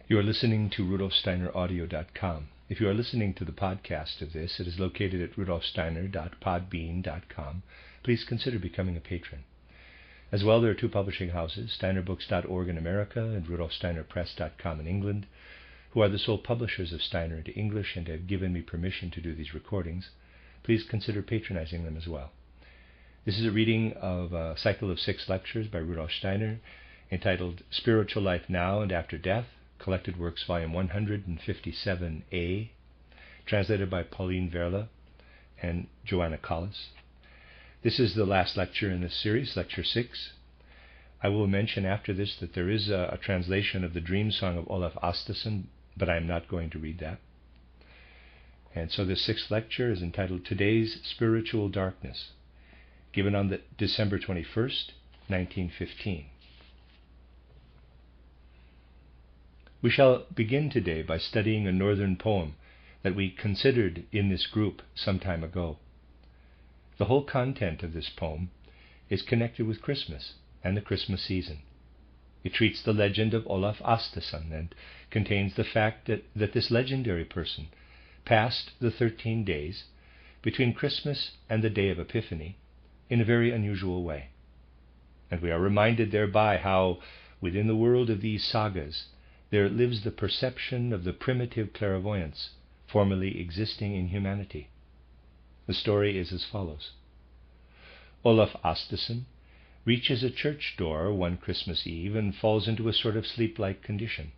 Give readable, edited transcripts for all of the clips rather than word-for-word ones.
You are listening to RudolfSteinerAudio.com. If you are listening to the podcast of this, it is located at rudolfsteiner.podbean.com. Please consider becoming a patron. As well, there are two publishing houses, steinerbooks.org in America and rudolfsteinerpress.com in England, who are the sole publishers of Steiner into English and have given me permission to do these recordings. Please consider patronizing them as well. This is a reading of a cycle of 6 lectures by Rudolf Steiner entitled Spiritual Life Now and After Death, Collected Works, Volume 157A, translated by Pauline Verla and Joanna Collis. This is the last lecture in this series, Lecture 6. I will mention after this that there is a translation of the Dream Song of Olaf Åsteson, but I am not going to read that. And so this 6th lecture is entitled Today's Spiritual Darkness, given on December 21st, 1915. We shall begin today by studying a northern poem that we considered in this group some time ago. The whole content of this poem is connected with Christmas and the Christmas season. It treats the legend of Olaf Åsteson and contains the fact that this legendary person passed the 13 days between Christmas and the day of Epiphany in a very unusual way. And we are reminded thereby how, within the world of these sagas, there lives the perception of the primitive clairvoyance formerly existing in humanity. The story is as follows. Olaf Åsteson reaches a church door one Christmas Eve and falls into a sort of sleep-like condition.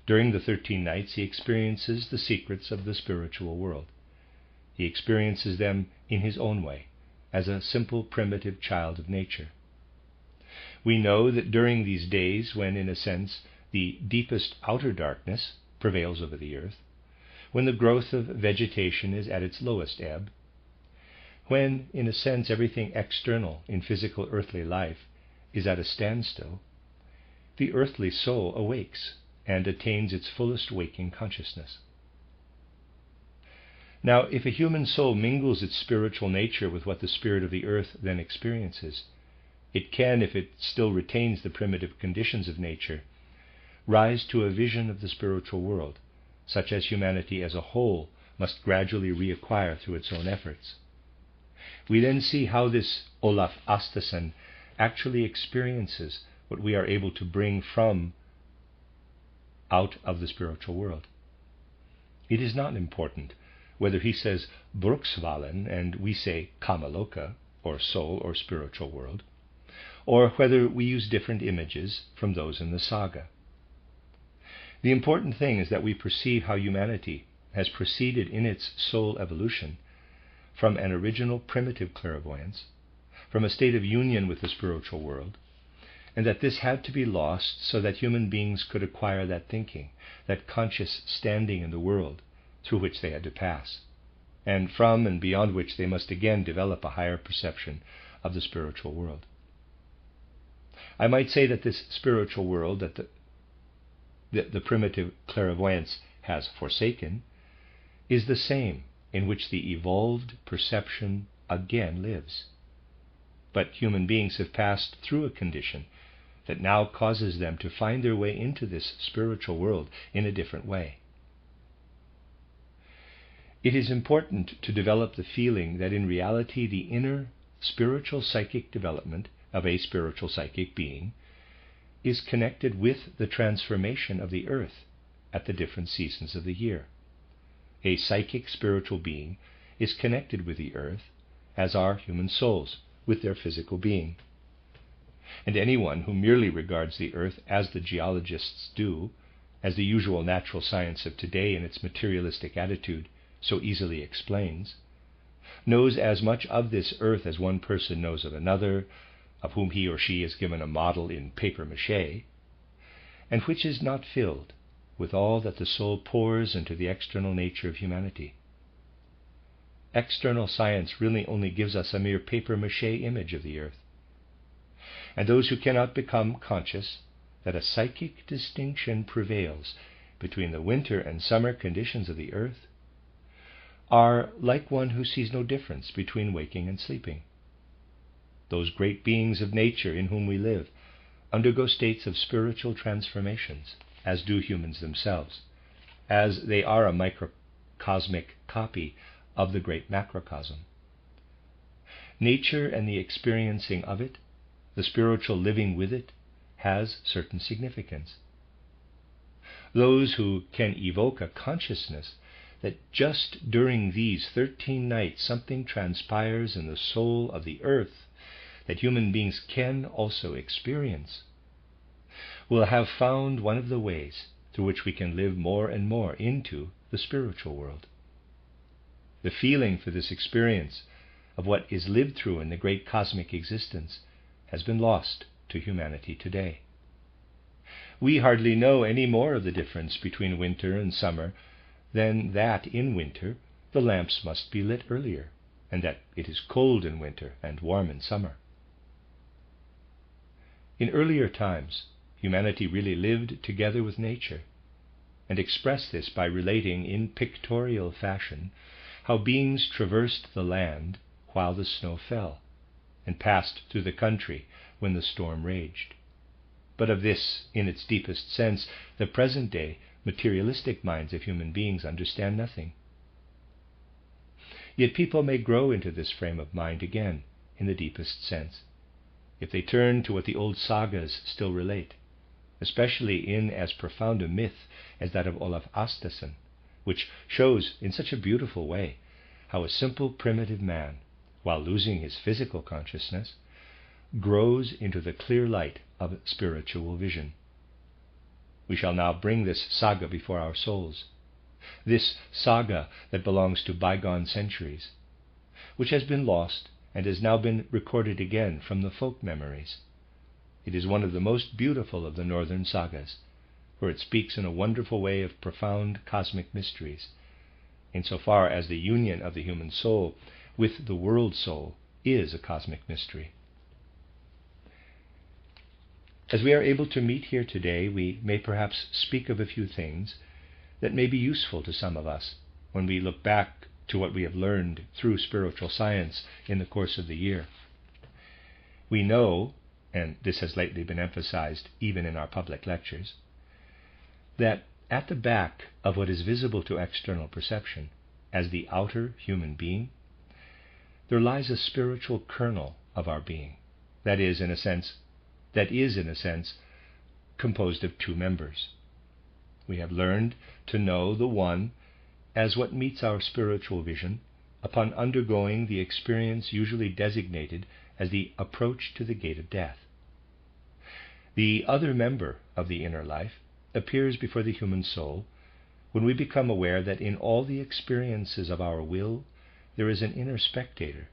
During the 13 nights he experiences the secrets of the spiritual world. He experiences them in his own way, as a simple primitive child of nature. We know that during these days, when in a sense the deepest outer darkness prevails over the earth, when the growth of vegetation is at its lowest ebb, when, in a sense, everything external in physical earthly life is at a standstill, the earthly soul awakes and attains its fullest waking consciousness. Now, if a human soul mingles its spiritual nature with what the spirit of the earth then experiences, it can, if it still retains the primitive conditions of nature, rise to a vision of the spiritual world, such as humanity as a whole must gradually reacquire through its own efforts. We then see how this Olaf Åsteson actually experiences what we are able to bring from out of the spiritual world. It is not important whether he says Bruksvallen and we say Kamaloka, or soul or spiritual world, or whether we use different images from those in the saga. The important thing is that we perceive how humanity has proceeded in its soul evolution from an original primitive clairvoyance, from a state of union with the spiritual world, and that this had to be lost so that human beings could acquire that thinking, that conscious standing in the world through which they had to pass, and from and beyond which they must again develop a higher perception of the spiritual world. I might say that this spiritual world that the primitive clairvoyance has forsaken is the same in which the evolved perception again lives. But human beings have passed through a condition that now causes them to find their way into this spiritual world in a different way. It is important to develop the feeling that in reality the inner spiritual psychic development of a spiritual psychic being is connected with the transformation of the earth at the different seasons of the year. A psychic spiritual being is connected with the earth, as are human souls with their physical being. And anyone who merely regards the earth as the geologists do, as the usual natural science of today in its materialistic attitude so easily explains, knows as much of this earth as one person knows of another, of whom he or she is given a model in papier-mâché, and which is not filled with all that the soul pours into the external nature of humanity. External science really only gives us a mere papier-mâché image of the earth. And those who cannot become conscious that a psychic distinction prevails between the winter and summer conditions of the earth are like one who sees no difference between waking and sleeping. Those great beings of nature in whom we live undergo states of spiritual transformations as do humans themselves, as they are a microcosmic copy of the great macrocosm. Nature and the experiencing of it, the spiritual living with it, has certain significance. Those who can evoke a consciousness that just during these 13 nights something transpires in the soul of the earth that human beings can also experience, will have found one of the ways through which we can live more and more into the spiritual world. The feeling for this experience of what is lived through in the great cosmic existence has been lost to humanity today. We hardly know any more of the difference between winter and summer than that in winter the lamps must be lit earlier, and that it is cold in winter and warm in summer. In earlier times, humanity really lived together with nature, and expressed this by relating in pictorial fashion how beings traversed the land while the snow fell, and passed through the country when the storm raged. But of this, in its deepest sense, the present-day materialistic minds of human beings understand nothing. Yet people may grow into this frame of mind again, in the deepest sense, if they turn to what the old sagas still relate, especially in as profound a myth as that of Olaf Astason, which shows in such a beautiful way how a simple primitive man, while losing his physical consciousness, grows into the clear light of spiritual vision. We shall now bring this saga before our souls, this saga that belongs to bygone centuries, which has been lost and has now been recorded again from the folk memories. It is one of the most beautiful of the northern sagas, for it speaks in a wonderful way of profound cosmic mysteries, insofar as the union of the human soul with the world soul is a cosmic mystery. As we are able to meet here today, we may perhaps speak of a few things that may be useful to some of us when we look back to what we have learned through spiritual science in the course of the year. We know, and this has lately been emphasized even in our public lectures, that at the back of what is visible to external perception as the outer human being, there lies a spiritual kernel of our being, that is, in a sense, composed of two members. We have learned to know the one as what meets our spiritual vision upon undergoing the experience usually designated as the approach to the gate of death. The other member of the inner life appears before the human soul when we become aware that in all the experiences of our will there is an inner spectator,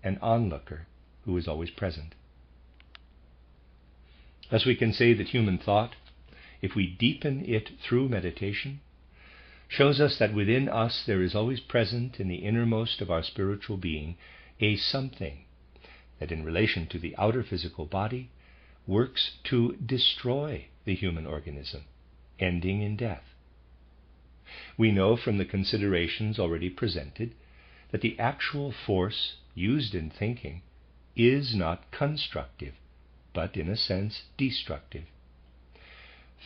an onlooker, who is always present. Thus we can say that human thought, if we deepen it through meditation, shows us that within us there is always present in the innermost of our spiritual being a something that in relation to the outer physical body works to destroy the human organism, ending in death. We know from the considerations already presented that the actual force used in thinking is not constructive, but in a sense destructive.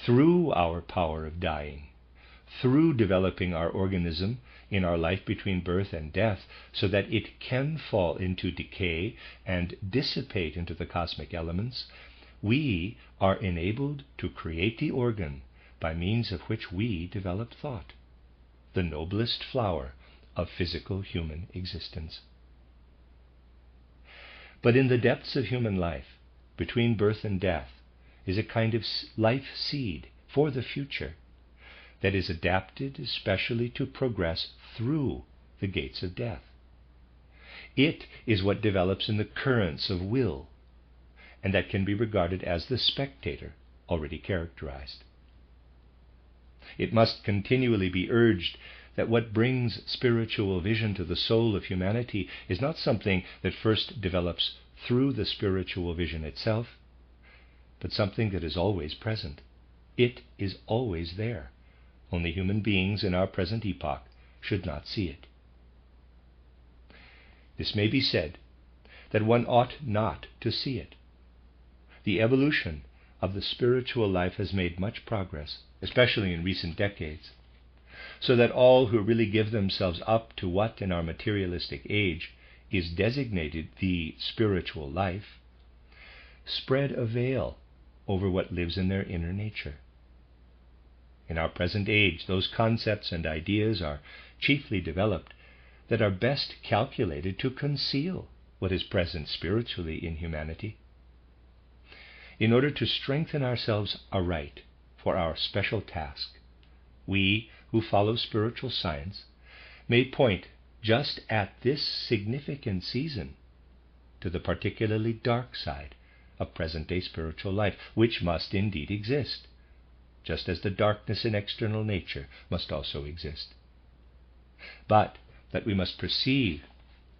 Through our power of dying, through developing our organism in our life between birth and death so that it can fall into decay and dissipate into the cosmic elements, we are enabled to create the organ by means of which we develop thought, the noblest flower of physical human existence. But in the depths of human life, between birth and death, is a kind of life seed for the future that is adapted especially to progress through the gates of death. It is what develops in the currents of will, and that can be regarded as the spectator already characterized. It must continually be urged that what brings spiritual vision to the soul of humanity is not something that first develops through the spiritual vision itself, but something that is always present. It is always there. Only human beings in our present epoch should not see it. This may be said that one ought not to see it. The evolution of the spiritual life has made much progress, especially in recent decades, so that all who really give themselves up to what in our materialistic age is designated the spiritual life spread a veil over what lives in their inner nature. In our present age, those concepts and ideas are chiefly developed that are best calculated to conceal what is present spiritually in humanity. In order to strengthen ourselves aright for our special task, we who follow spiritual science may point just at this significant season to the particularly dark side of present-day spiritual life, which must indeed exist, just as the darkness in external nature must also exist, but that we must perceive,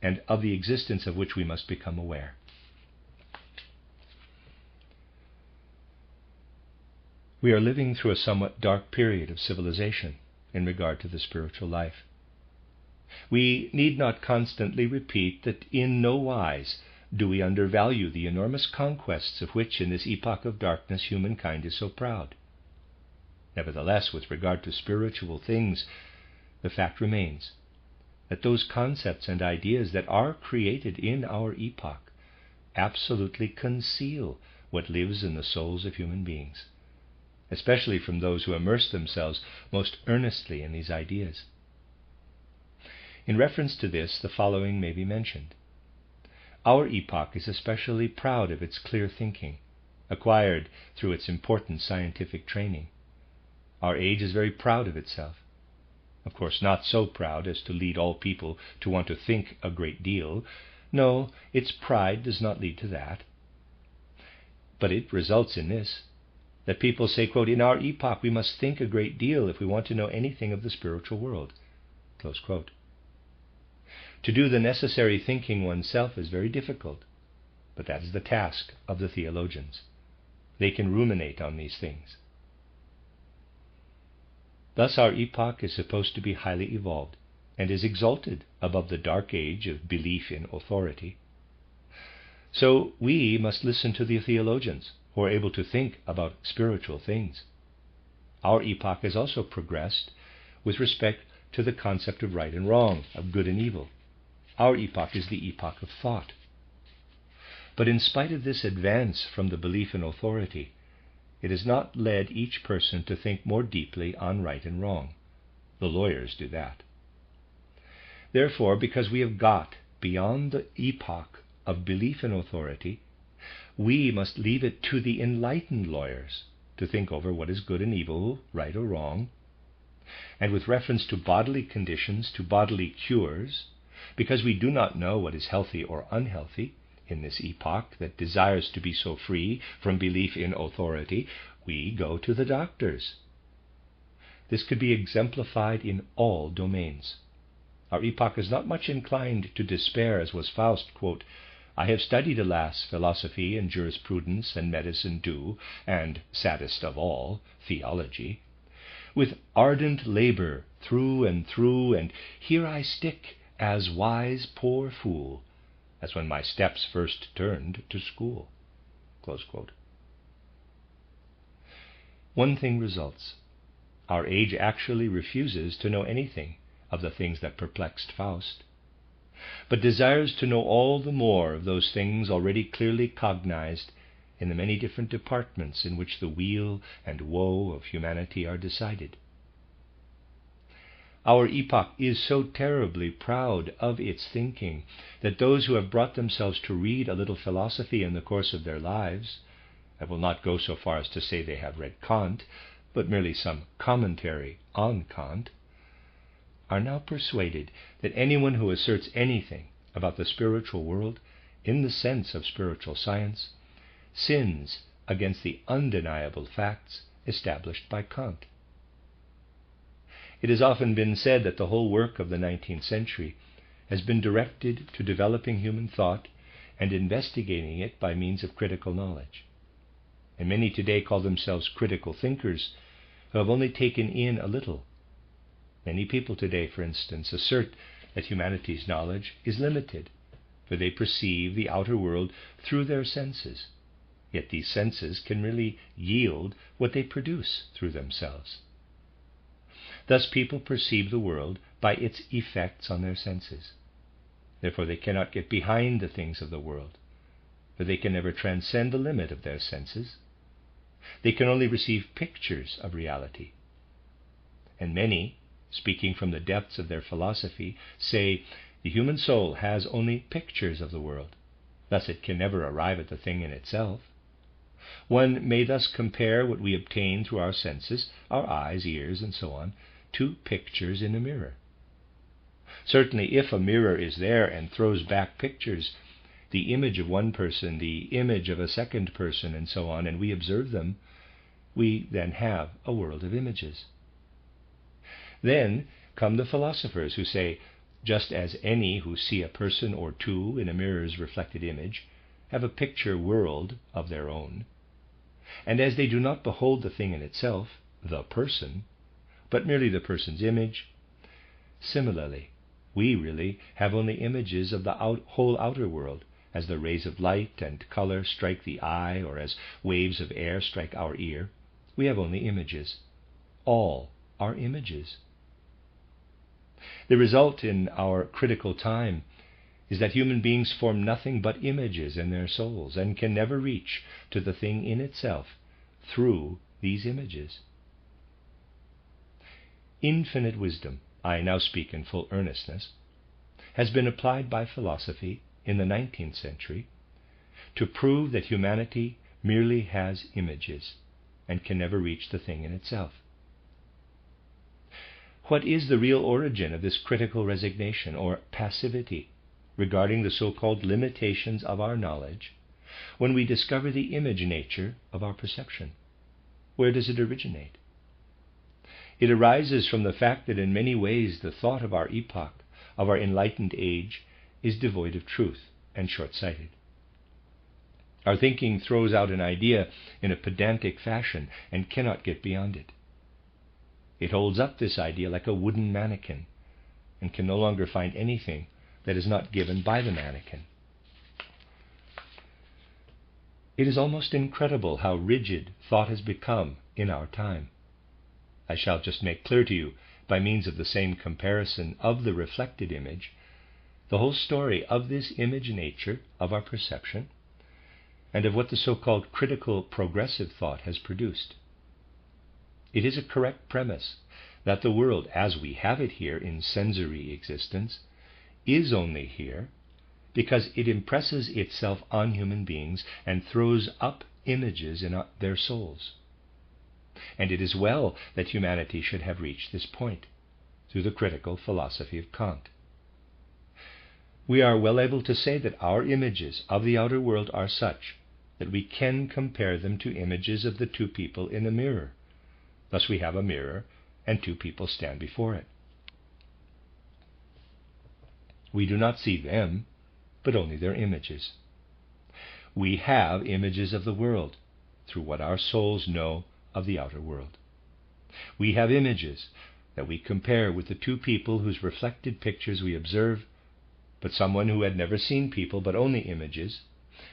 and of the existence of which we must become aware. We are living through a somewhat dark period of civilization in regard to the spiritual life. We need not constantly repeat that in no wise do we undervalue the enormous conquests of which in this epoch of darkness humankind is so proud. Nevertheless, with regard to spiritual things, the fact remains that those concepts and ideas that are created in our epoch absolutely conceal what lives in the souls of human beings, especially from those who immerse themselves most earnestly in these ideas. In reference to this, the following may be mentioned. Our epoch is especially proud of its clear thinking, acquired through its important scientific training. Our age is very proud of itself. Of course, not so proud as to lead all people to want to think a great deal. No, its pride does not lead to that. But it results in this, that people say, quote, "In our epoch we must think a great deal if we want to know anything of the spiritual world." Close quote. To do the necessary thinking oneself is very difficult, but that is the task of the theologians. They can ruminate on these things. Thus our epoch is supposed to be highly evolved, and is exalted above the dark age of belief in authority. So we must listen to the theologians who are able to think about spiritual things. Our epoch has also progressed with respect to the concept of right and wrong, of good and evil. Our epoch is the epoch of thought. But in spite of this advance from the belief in authority, it has not led each person to think more deeply on right and wrong. The lawyers do that. Therefore, because we have got beyond the epoch of belief in authority, we must leave it to the enlightened lawyers to think over what is good and evil, right or wrong, and with reference to bodily conditions, to bodily cures, because we do not know what is healthy or unhealthy in this epoch that desires to be so free from belief in authority, we go to the doctors. This could be exemplified in all domains. Our epoch is not much inclined to despair, as was Faust, quote, "I have studied, alas, philosophy and jurisprudence and medicine too, and, saddest of all, theology, with ardent labor through, and here I stick, as wise poor fool, as when my steps first turned to school." Close quote. One thing results. Our age actually refuses to know anything of the things that perplexed Faust, but desires to know all the more of those things already clearly cognized in the many different departments in which the weal and woe of humanity are decided. Our epoch is so terribly proud of its thinking that those who have brought themselves to read a little philosophy in the course of their lives, I will not go so far as to say they have read Kant, but merely some commentary on Kant, are now persuaded that anyone who asserts anything about the spiritual world in the sense of spiritual science sins against the undeniable facts established by Kant. It has often been said that the whole work of the 19th century has been directed to developing human thought and investigating it by means of critical knowledge. And many today call themselves critical thinkers who have only taken in a little. Many people today, for instance, assert that humanity's knowledge is limited, for they perceive the outer world through their senses. Yet these senses can really yield what they produce through themselves. Thus people perceive the world by its effects on their senses. Therefore they cannot get behind the things of the world, for they can never transcend the limit of their senses. They can only receive pictures of reality. And many, speaking from the depths of their philosophy, say the human soul has only pictures of the world. Thus it can never arrive at the thing in itself. One may thus compare what we obtain through our senses, our eyes, ears, and so on, to pictures in a mirror. Certainly, if a mirror is there and throws back pictures, the image of one person, the image of a second person, and so on, and we observe them, we then have a world of images. Then come the philosophers who say, just as any who see a person or two in a mirror's reflected image have a picture world of their own, and as they do not behold the thing in itself, the person, but merely the person's image, similarly, we really have only images of the whole outer world, as the rays of light and color strike the eye, or as waves of air strike our ear. We have only images. All are images. The result in our critical time is that human beings form nothing but images in their souls and can never reach to the thing in itself through these images. Infinite wisdom, I now speak in full earnestness, has been applied by philosophy in the 19th century to prove that humanity merely has images and can never reach the thing in itself. What is the real origin of this critical resignation or passivity regarding the so-called limitations of our knowledge when we discover the image nature of our perception? Where does it originate? It arises from the fact that in many ways the thought of our epoch, of our enlightened age, is devoid of truth and short-sighted. Our thinking throws out an idea in a pedantic fashion and cannot get beyond it. It holds up this idea like a wooden mannequin and can no longer find anything that is not given by the mannequin. It is almost incredible how rigid thought has become in our time. I shall just make clear to you, by means of the same comparison of the reflected image, the whole story of this image nature of our perception, and of what the so-called critical progressive thought has produced. It is a correct premise that the world, as we have it here in sensory existence, is only here because it impresses itself on human beings and throws up images in their souls. And it is well that humanity should have reached this point through the critical philosophy of Kant. We are well able to say that our images of the outer world are such that we can compare them to images of the two people in a mirror. Thus we have a mirror and two people stand before it. We do not see them, but only their images. We have images of the world through what our souls know of the outer world. We have images that we compare with the two people whose reflected pictures we observe, but someone who had never seen people but only images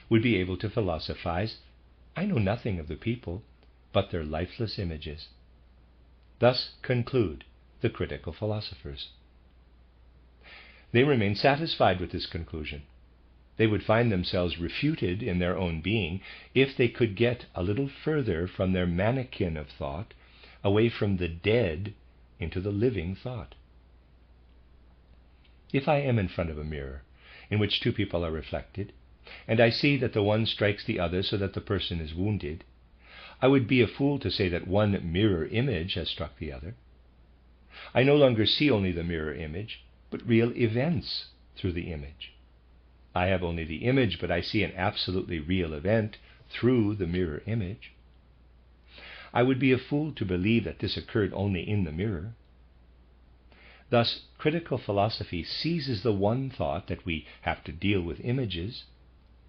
would be able to philosophize, I know nothing of the people but their lifeless images. Thus conclude the critical philosophers. They remain satisfied with this conclusion. They would find themselves refuted in their own being if they could get a little further from their mannequin of thought, away from the dead into the living thought. If I am in front of a mirror in which two people are reflected, and I see that the one strikes the other so that the person is wounded, I would be a fool to say that one mirror image has struck the other. I no longer see only the mirror image, but real events through the image. I have only the image, but I see an absolutely real event through the mirror image. I would be a fool to believe that this occurred only in the mirror. Thus, critical philosophy seizes the one thought that we have to deal with images,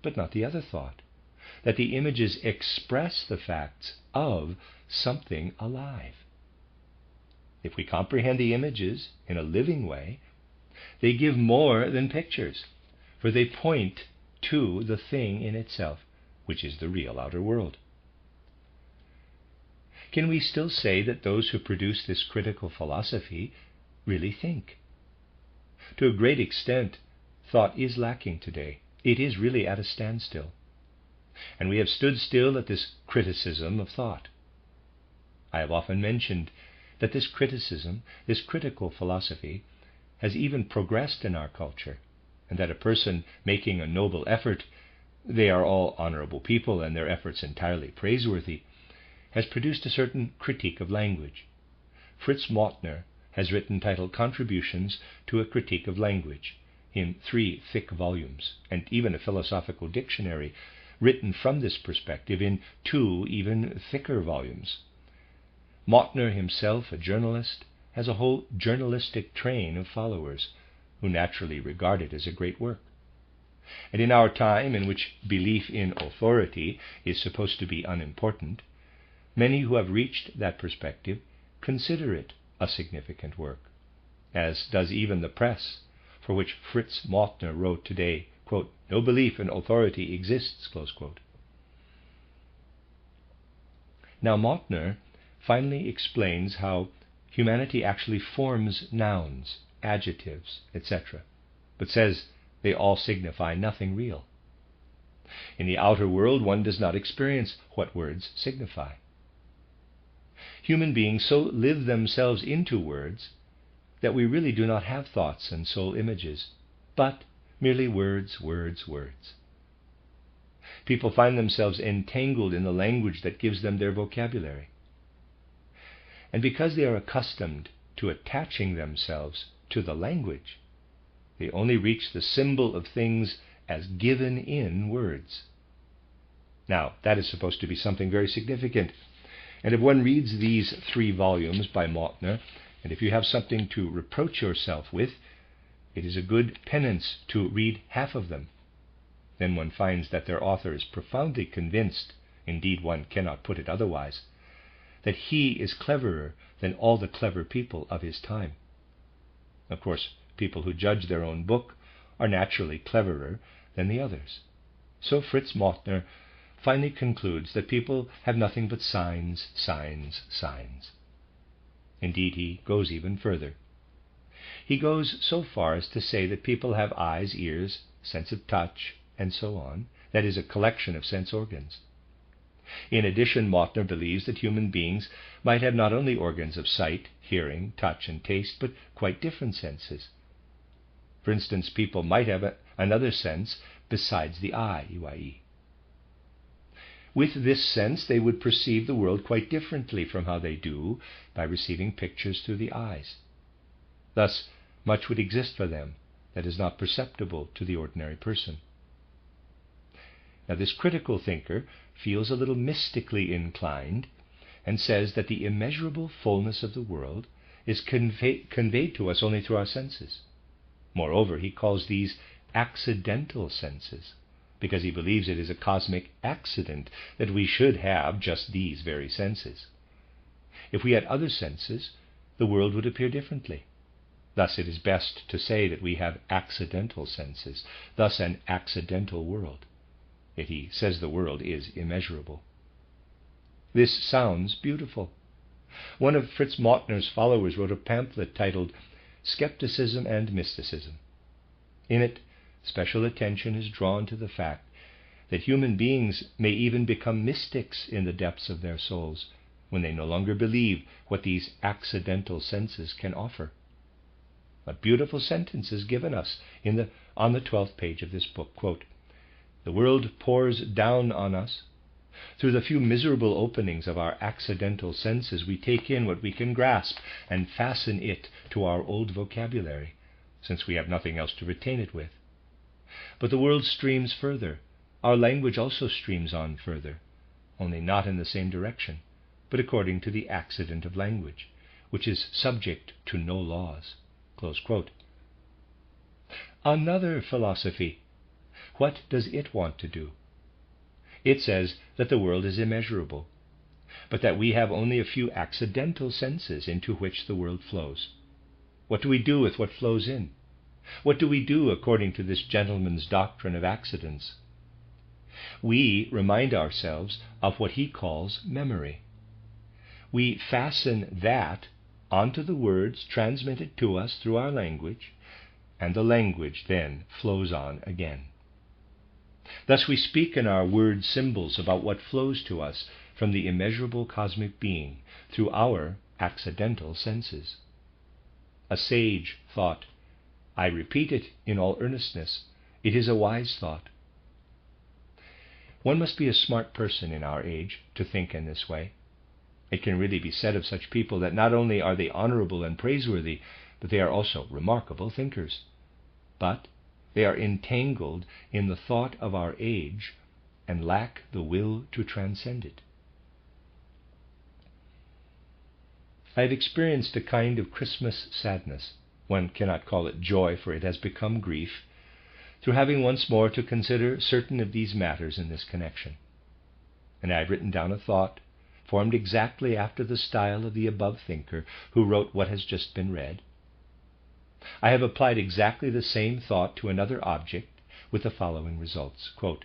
but not the other thought, that the images express the facts of something alive. If we comprehend the images in a living way, they give more than pictures, for they point to the thing in itself, which is the real outer world. Can we still say that those who produce this critical philosophy really think? To a great extent, thought is lacking today. It is really at a standstill. And we have stood still at this criticism of thought. I have often mentioned that this criticism, this critical philosophy, has even progressed in our culture, and that a person making a noble effort, they are all honorable people and their efforts entirely praiseworthy, has produced a certain critique of language. Fritz Mautner has written titled Contributions to a Critique of Language in 3 thick volumes, and even a philosophical dictionary written from this perspective in 2 even thicker volumes. Mautner himself, a journalist, has a whole journalistic train of followers who naturally regard it as a great work. And in our time, in which belief in authority is supposed to be unimportant, many who have reached that perspective consider it a significant work, as does even the press, for which Fritz Mautner wrote today, quote, "No belief in authority exists," close quote. Now Mautner finally explains how humanity actually forms nouns, adjectives, etc., but says they all signify nothing real. In the outer world, one does not experience what words signify. Human beings so live themselves into words that we really do not have thoughts and soul images, but merely words, words, words. People find themselves entangled in the language that gives them their vocabulary. And because they are accustomed to attaching themselves to the language, they only reach the symbol of things as given in words. Now, that is supposed to be something very significant. And if one reads these 3 volumes by Mautner, and if you have something to reproach yourself with, it is a good penance to read half of them. Then one finds that their author is profoundly convinced, indeed one cannot put it otherwise, that he is cleverer than all the clever people of his time. Of course, people who judge their own book are naturally cleverer than the others. So Fritz Mautner finally concludes that people have nothing but signs, signs, signs. Indeed, he goes even further. He goes so far as to say that people have eyes, ears, sense of touch, and so on, that is, a collection of sense organs. In addition, Mautner believes that human beings might have not only organs of sight, hearing, touch, and taste, but quite different senses. For instance, people might have another sense besides the eye, i.e. With this sense, they would perceive the world quite differently from how they do by receiving pictures through the eyes. Thus, much would exist for them that is not perceptible to the ordinary person. Now, this critical thinker feels a little mystically inclined and says that the immeasurable fullness of the world is conveyed to us only through our senses. Moreover, he calls these accidental senses, because he believes it is a cosmic accident that we should have just these very senses. If we had other senses, the world would appear differently. Thus it is best to say that we have accidental senses, thus an accidental world. Yet he says the world is immeasurable. This sounds beautiful. One of Fritz Mautner's followers wrote a pamphlet titled Skepticism and Mysticism. In it, special attention is drawn to the fact that human beings may even become mystics in the depths of their souls when they no longer believe what these accidental senses can offer. A beautiful sentence is given us on the 12th page of this book, quote, "The world pours down on us. Through the few miserable openings of our accidental senses we take in what we can grasp and fasten it to our old vocabulary, since we have nothing else to retain it with. But the world streams further. Our language also streams on further, only not in the same direction, but according to the accident of language, which is subject to no laws." Close quote. Another philosophy. What does it want to do? It says that the world is immeasurable, but that we have only a few accidental senses into which the world flows. What do we do with what flows in? What do we do according to this gentleman's doctrine of accidents? We remind ourselves of what he calls memory. We fasten that onto the words transmitted to us through our language, and the language then flows on again. Thus we speak in our word symbols about what flows to us from the immeasurable cosmic being through our accidental senses. A sage thought, I repeat it in all earnestness, it is a wise thought. One must be a smart person in our age to think in this way. It can really be said of such people that not only are they honorable and praiseworthy, but they are also remarkable thinkers. But they are entangled in the thought of our age and lack the will to transcend it. I have experienced a kind of Christmas sadness, one cannot call it joy, for it has become grief, through having once more to consider certain of these matters in this connection. And I have written down a thought, formed exactly after the style of the above thinker who wrote what has just been read. I have applied exactly the same thought to another object with the following results. Quote,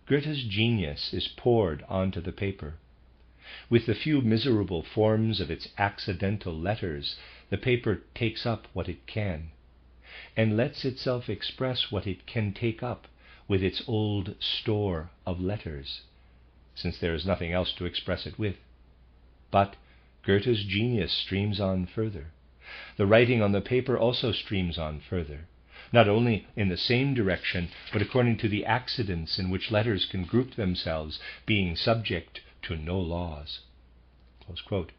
Goethe's genius is poured onto the paper. With the few miserable forms of its accidental letters, the paper takes up what it can, and lets itself express what it can take up with its old store of letters, since there is nothing else to express it with. But Goethe's genius streams on further. The writing on the paper also streams on further, not only in the same direction, but according to the accidents in which letters can group themselves, being subject to no laws. Close quote.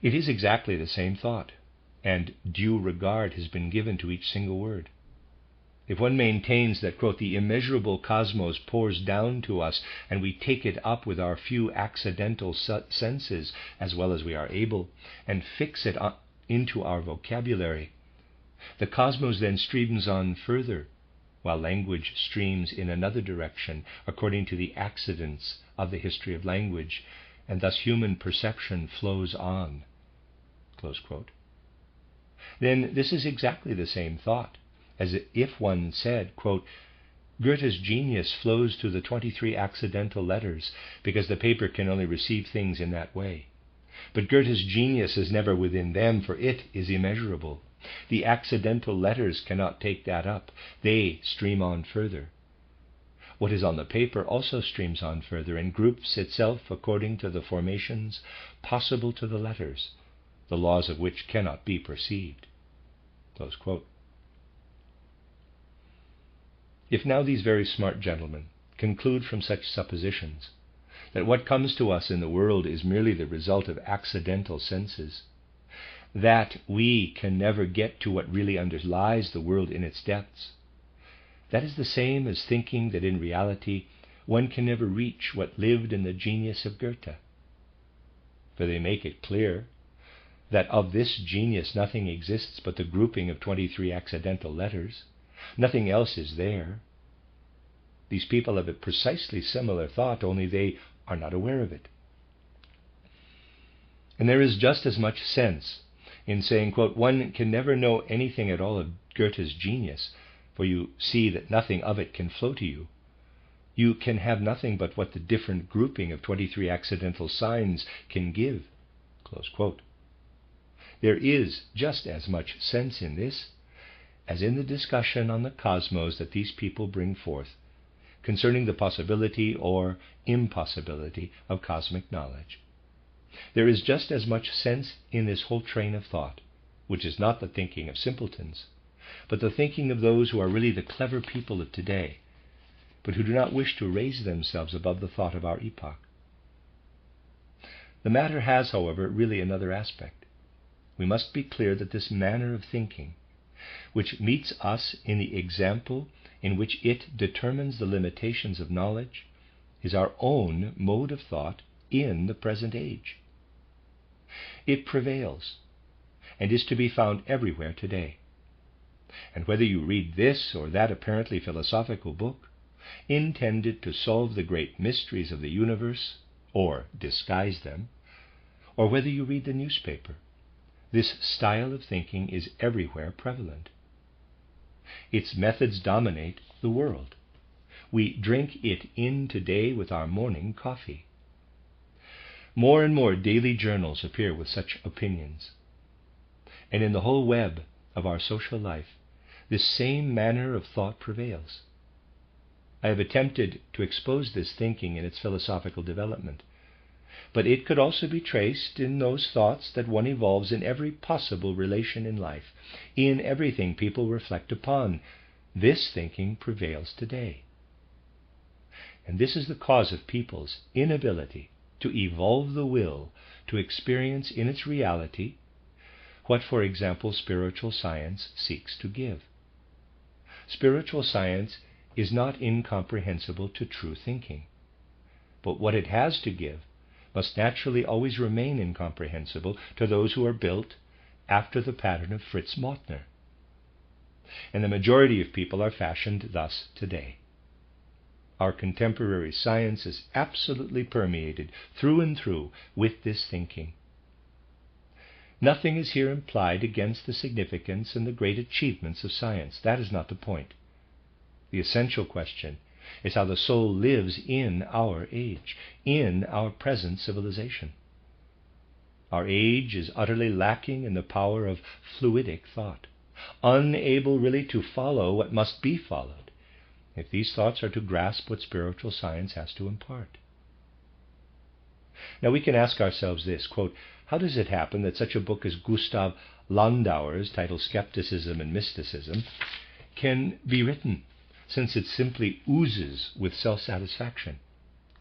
It is exactly the same thought, and due regard has been given to each single word. If one maintains that, quote, the immeasurable cosmos pours down to us and we take it up with our few accidental senses as well as we are able and fix it into our vocabulary, the cosmos then streams on further, while language streams in another direction according to the accidents of the history of language, and thus human perception flows on. Close quote. Then this is exactly the same thought as if one said, quote, Goethe's genius flows through the 23 accidental letters because the paper can only receive things in that way. But Goethe's genius is never within them, for it is immeasurable. The accidental letters cannot take that up. They stream on further. What is on the paper also streams on further and groups itself according to the formations possible to the letters, the laws of which cannot be perceived. Close quote. If now these very smart gentlemen conclude from such suppositions that what comes to us in the world is merely the result of accidental senses, that we can never get to what really underlies the world in its depths, that is the same as thinking that in reality one can never reach what lived in the genius of Goethe. For they make it clear that of this genius nothing exists but the grouping of 23 accidental letters. Nothing else is there. These people have a precisely similar thought, only they are not aware of it. And there is just as much sense in saying, quote, one can never know anything at all of Goethe's genius, for you see that nothing of it can flow to you. You can have nothing but what the different grouping of 23 accidental signs can give. Close quote. There is just as much sense in this as in the discussion on the cosmos that these people bring forth concerning the possibility or impossibility of cosmic knowledge. There is just as much sense in this whole train of thought, which is not the thinking of simpletons, but the thinking of those who are really the clever people of today, but who do not wish to raise themselves above the thought of our epoch. The matter has, however, really another aspect. We must be clear that this manner of thinking, which meets us in the example in which it determines the limitations of knowledge, is our own mode of thought in the present age. It prevails and is to be found everywhere today. And whether you read this or that apparently philosophical book, intended to solve the great mysteries of the universe, or disguise them, or whether you read the newspaper, this style of thinking is everywhere prevalent. Its methods dominate the world. we drink it in today with our morning coffee. More and more daily journals appear with such opinions. And in the whole web of our social life, this same manner of thought prevails. I have attempted to expose this thinking in its philosophical development, but it could also be traced in those thoughts that one evolves in every possible relation in life, in everything people reflect upon. This thinking prevails today. And this is the cause of people's inability to evolve the will to experience in its reality what, for example, spiritual science seeks to give. Spiritual science is not incomprehensible to true thinking, but what it has to give must naturally always remain incomprehensible to those who are built after the pattern of Fritz Mautner. And the majority of people are fashioned thus today. Our contemporary science is absolutely permeated through and through with this thinking. Nothing is here implied against the significance and the great achievements of science. That is not the point. The essential question is how the soul lives in our age, in our present civilization. Our age is utterly lacking in the power of fluidic thought, unable really to follow what must be followed if these thoughts are to grasp what spiritual science has to impart. Now we can ask ourselves this, quote, how does it happen that such a book as Gustav Landauer's, titled Skepticism and Mysticism, can be written, since it simply oozes with self-satisfaction?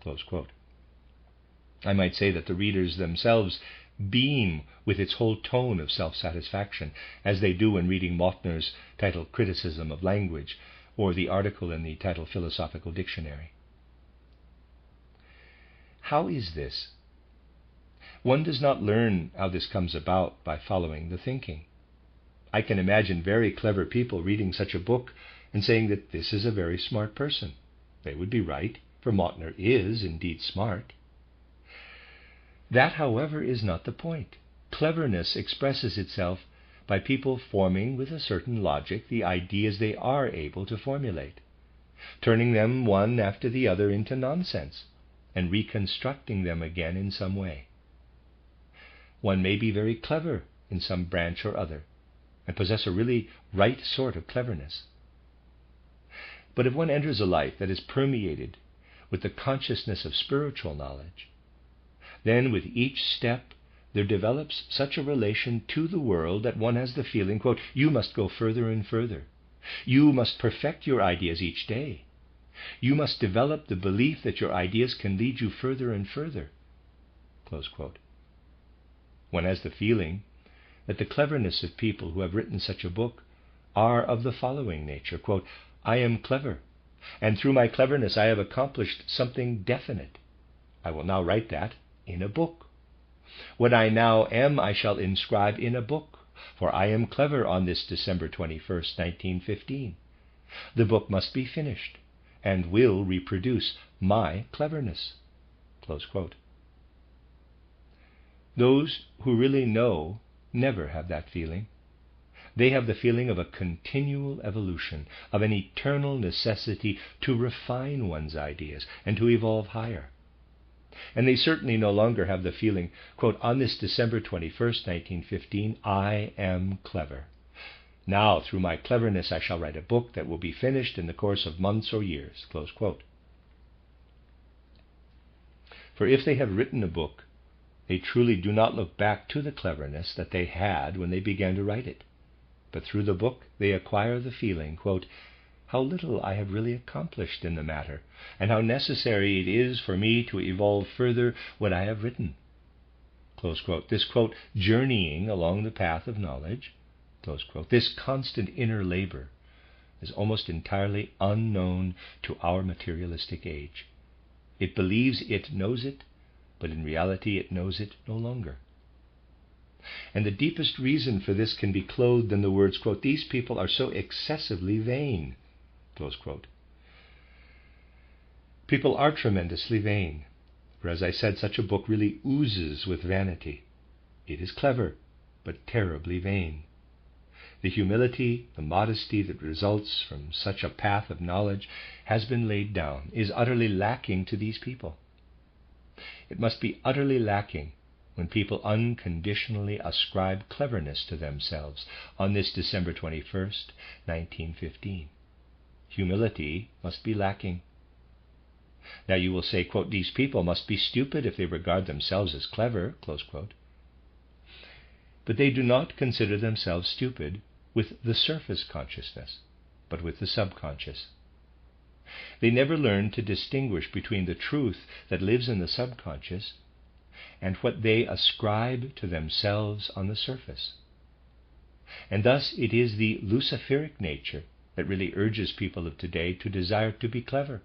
Close quote. I might say that the readers themselves beam with its whole tone of self-satisfaction, as they do when reading Mautner's titled Criticism of Language, or the article in the titled Philosophical Dictionary. How is this? One does not learn how this comes about by following the thinking. I can imagine very clever people reading such a book and saying that this is a very smart person. They would be right, for Mautner is indeed smart. That, however, is not the point. Cleverness expresses itself by people forming with a certain logic the ideas they are able to formulate, turning them one after the other into nonsense, and reconstructing them again in some way. One may be very clever in some branch or other, and possess a really right sort of cleverness. But if one enters a life that is permeated with the consciousness of spiritual knowledge, then with each step there develops such a relation to the world that one has the feeling, quote, you must go further and further. You must perfect your ideas each day. You must develop the belief that your ideas can lead you further and further. Close quote. One has the feeling that the cleverness of people who have written such a book are of the following nature, quote, I am clever, and through my cleverness I have accomplished something definite. I will now write that in a book. What I now am I shall inscribe in a book, for I am clever on this December 21st, 1915. The book must be finished, and will reproduce my cleverness. Close quote. Those who really know never have that feeling. They have the feeling of a continual evolution, of an eternal necessity to refine one's ideas and to evolve higher. And they certainly no longer have the feeling, quote, on this December 21st, 1915, I am clever. Now, through my cleverness, I shall write a book that will be finished in the course of months or years, close quote. For if they have written a book, they truly do not look back to the cleverness that they had when they began to write it. But through the book they acquire the feeling, quote, how little I have really accomplished in the matter, and how necessary it is for me to evolve further what I have written. Close quote. This, quote, journeying along the path of knowledge, close quote, this constant inner labor is almost entirely unknown to our materialistic age. It believes it knows it, but in reality it knows it no longer. And the deepest reason for this can be clothed in the words, quote, these people are so excessively vain, close quote. People are tremendously vain, for as I said, such a book really oozes with vanity. It is clever, but terribly vain. The humility, the modesty that results from such a path of knowledge has been laid down, is utterly lacking to these people. It must be utterly lacking when people unconditionally ascribe cleverness to themselves on this December 21st, 1915. Humility must be lacking. Now you will say, quote, these people must be stupid if they regard themselves as clever, close quote. But they do not consider themselves stupid with the surface consciousness, but with the subconscious. They never learn to distinguish between the truth that lives in the subconscious and what they ascribe to themselves on the surface. And thus it is the Luciferic nature that really urges people of today to desire to be clever,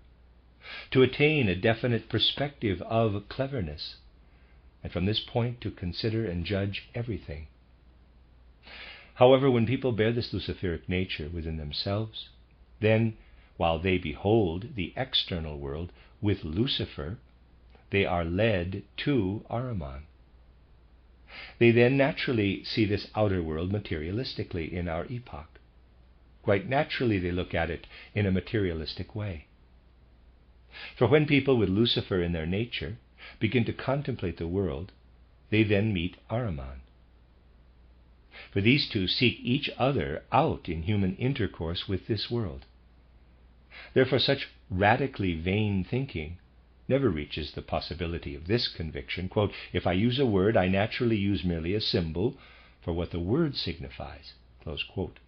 to attain a definite perspective of cleverness, and from this point to consider and judge everything. However, when people bear this Luciferic nature within themselves, then, while they behold the external world with Lucifer, they are led to Ahriman. They then naturally see this outer world materialistically in our epoch. Quite naturally they look at it in a materialistic way. For when people with Lucifer in their nature begin to contemplate the world, they then meet Ahriman. For these two seek each other out in human intercourse with this world. Therefore such radically vain thinking never reaches the possibility of this conviction, quote, if I use a word, I naturally use merely a symbol for what the word signifies, close quote.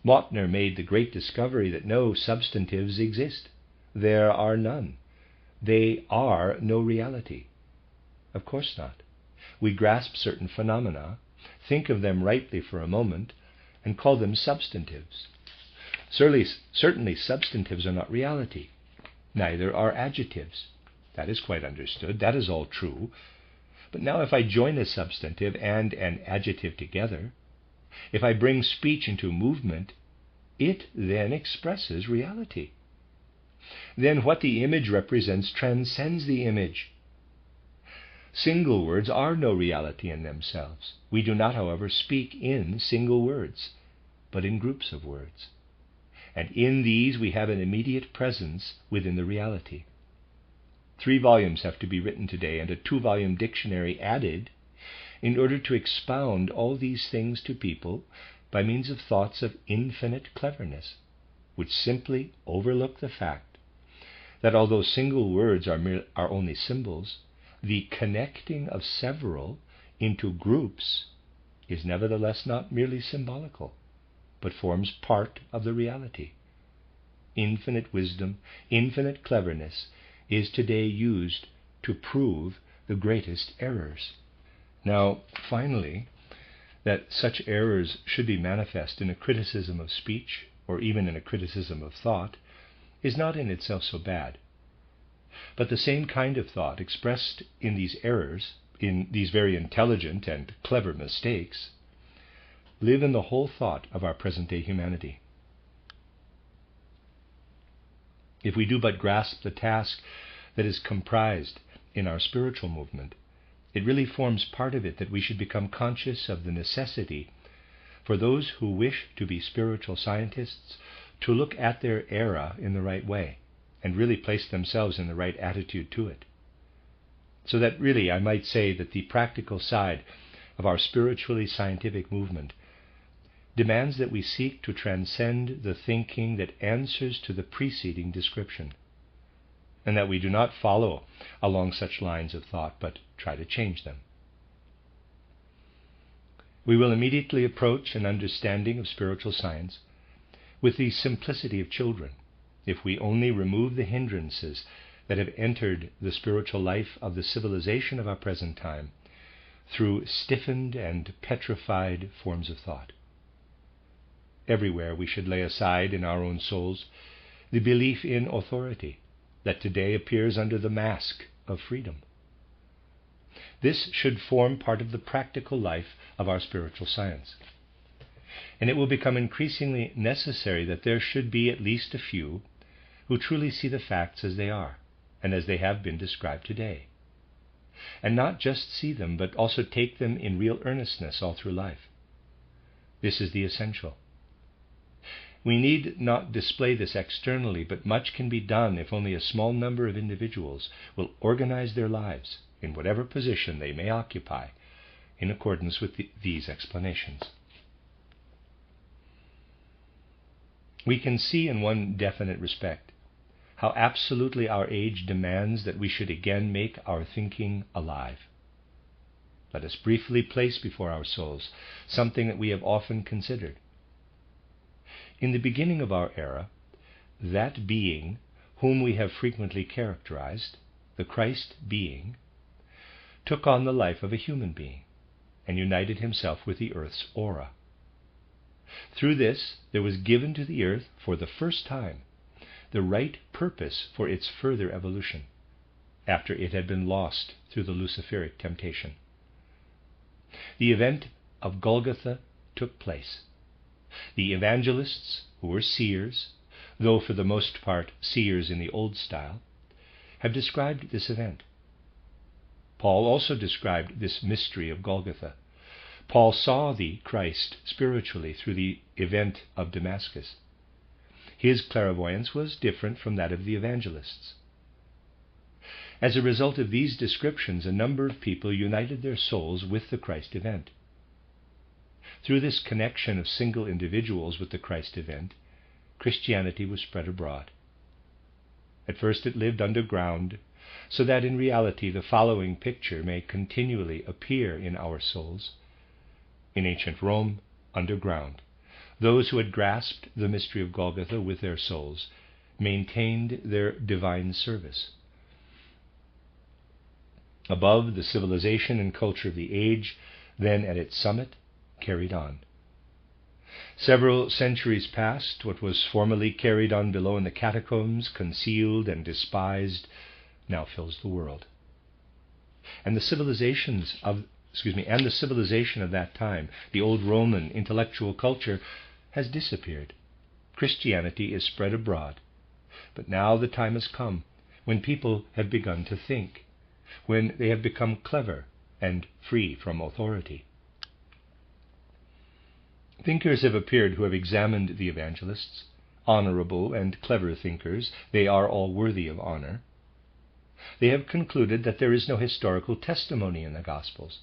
Lautner made the great discovery that no substantives exist. There are none. They are no reality. Of course not. We grasp certain phenomena, think of them rightly for a moment, and call them substantives. Certainly substantives are not reality. Neither are adjectives. That is quite understood. That is all true. But now if I join a substantive and an adjective together, if I bring speech into movement, it then expresses reality. Then what the image represents transcends the image. Single words are no reality in themselves. We do not, however, speak in single words, but in groups of words. And in these we have an immediate presence within the reality. 3 volumes have to be written today and a 2-volume dictionary added in order to expound all these things to people by means of thoughts of infinite cleverness, which simply overlook the fact that although single words are only symbols, the connecting of several into groups is nevertheless not merely symbolical, but forms part of the reality. Infinite wisdom, infinite cleverness is today used to prove the greatest errors. Now, finally, that such errors should be manifest in a criticism of speech, or even in a criticism of thought, is not in itself so bad. But the same kind of thought expressed in these errors, in these very intelligent and clever mistakes, live in the whole thought of our present-day humanity. If we do but grasp the task that is comprised in our spiritual movement, it really forms part of it that we should become conscious of the necessity for those who wish to be spiritual scientists to look at their era in the right way and really place themselves in the right attitude to it. So that really I might say that the practical side of our spiritually scientific movement demands that we seek to transcend the thinking that answers to the preceding description, and that we do not follow along such lines of thought, but try to change them. We will immediately approach an understanding of spiritual science with the simplicity of children, if we only remove the hindrances that have entered the spiritual life of the civilization of our present time through stiffened and petrified forms of thought. Everywhere we should lay aside in our own souls the belief in authority that today appears under the mask of freedom. This should form part of the practical life of our spiritual science. And it will become increasingly necessary that there should be at least a few who truly see the facts as they are and as they have been described today. And not just see them, but also take them in real earnestness all through life. This is the essential. We need not display this externally, but much can be done if only a small number of individuals will organize their lives, in whatever position they may occupy, in accordance with these explanations. We can see in one definite respect how absolutely our age demands that we should again make our thinking alive. Let us briefly place before our souls something that we have often considered. In the beginning of our era, that being whom we have frequently characterized, the Christ being, took on the life of a human being and united himself with the earth's aura. Through this, there was given to the earth, for the first time, the right purpose for its further evolution, after it had been lost through the Luciferic temptation. The event of Golgotha took place. The evangelists, who were seers, though for the most part seers in the old style, have described this event. Paul also described this mystery of Golgotha. Paul saw the Christ spiritually through the event of Damascus. His clairvoyance was different from that of the evangelists. As a result of these descriptions, a number of people united their souls with the Christ event. Through this connection of single individuals with the Christ event, Christianity was spread abroad. At first it lived underground, so that in reality the following picture may continually appear in our souls. In ancient Rome, underground, those who had grasped the mystery of Golgotha with their souls maintained their divine service. Above, the civilization and culture of the age, then at its summit, carried on. Several centuries past, what was formerly carried on below in the catacombs, concealed and despised, now fills the world. And the civilization of that time, the old Roman intellectual culture, has disappeared. Christianity is spread abroad. But now the time has come when people have begun to think, when they have become clever and free from authority. Thinkers have appeared who have examined the evangelists, honorable and clever thinkers. They are all worthy of honor. They have concluded that there is no historical testimony in the Gospels.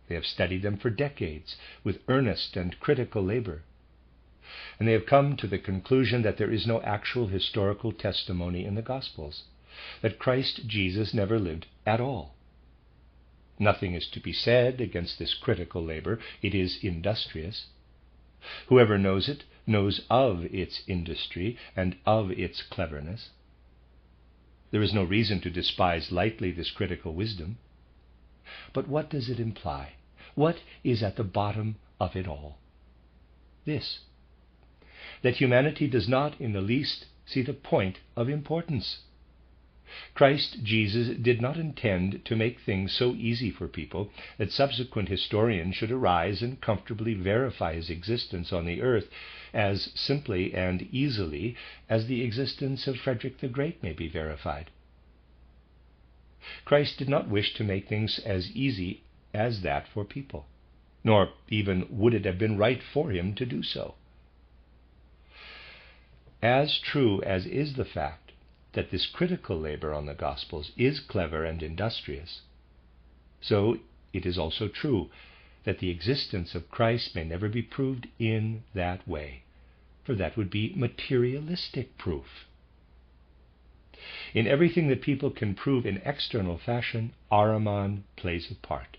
They have studied them for decades with earnest and critical labor. And they have come to the conclusion that there is no actual historical testimony in the Gospels, that Christ Jesus never lived at all. Nothing is to be said against this critical labor. It is industrious. Whoever knows it knows of its industry and of its cleverness. There is no reason to despise lightly this critical wisdom. But what does it imply? What is at the bottom of it all? This: that humanity does not in the least see the point of importance. Christ Jesus did not intend to make things so easy for people that subsequent historians should arise and comfortably verify his existence on the earth as simply and easily as the existence of Frederick the Great may be verified. Christ did not wish to make things as easy as that for people, nor even would it have been right for him to do so. As true as is the fact that this critical labor on the Gospels is clever and industrious, so it is also true that the existence of Christ may never be proved in that way, for that would be materialistic proof. In everything that people can prove in external fashion, Ahriman plays a part.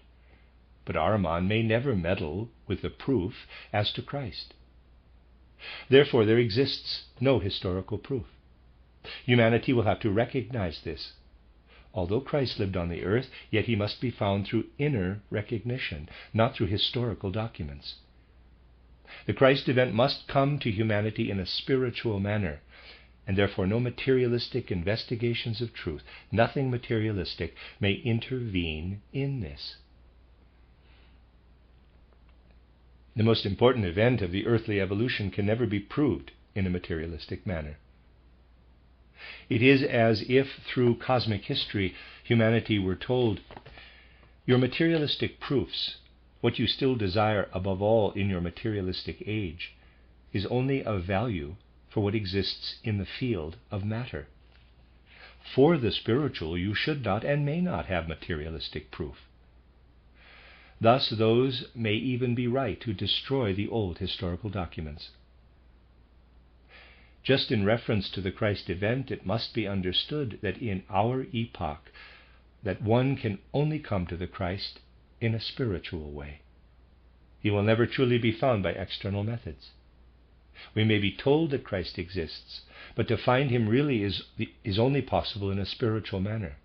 But Ahriman may never meddle with the proof as to Christ. Therefore, there exists no historical proof. Humanity will have to recognize this. Although Christ lived on the earth, yet he must be found through inner recognition, not through historical documents. The Christ event must come to humanity in a spiritual manner, and therefore no materialistic investigations of truth, nothing materialistic, may intervene in this. The most important event of the earthly evolution can never be proved in a materialistic manner. It is as if through cosmic history humanity were told, your materialistic proofs what you still desire above all in your materialistic age is only of value for what exists in the field of matter. For the spiritual, you should not and may not have materialistic proof. Thus, those may even be right who destroy the old historical documents. Just in reference to the Christ event, it must be understood that in our epoch, that one can only come to the Christ in a spiritual way. He will never truly be found by external methods. We may be told that Christ exists, but to find him really is only possible in a spiritual manner.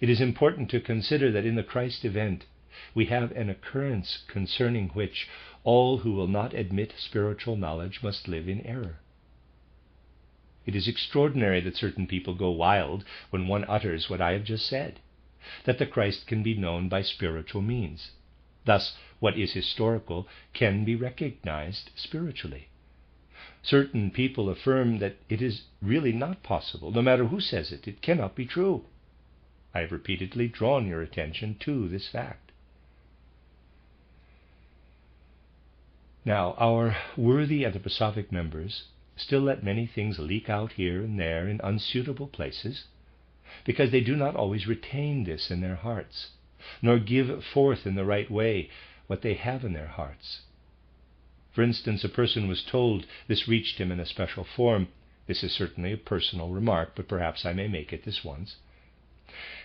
It is important to consider that in the Christ event, we have an occurrence concerning which all who will not admit spiritual knowledge must live in error. It is extraordinary that certain people go wild when one utters what I have just said, that the Christ can be known by spiritual means. Thus, what is historical can be recognized spiritually. Certain people affirm that it is really not possible. No matter who says it, it cannot be true. I have repeatedly drawn your attention to this fact. Now, our worthy anthroposophic members still let many things leak out here and there in unsuitable places, because they do not always retain this in their hearts, nor give forth in the right way what they have in their hearts. For instance, a person was told this reached him in a special form. This is certainly a personal remark, but perhaps I may make it this once.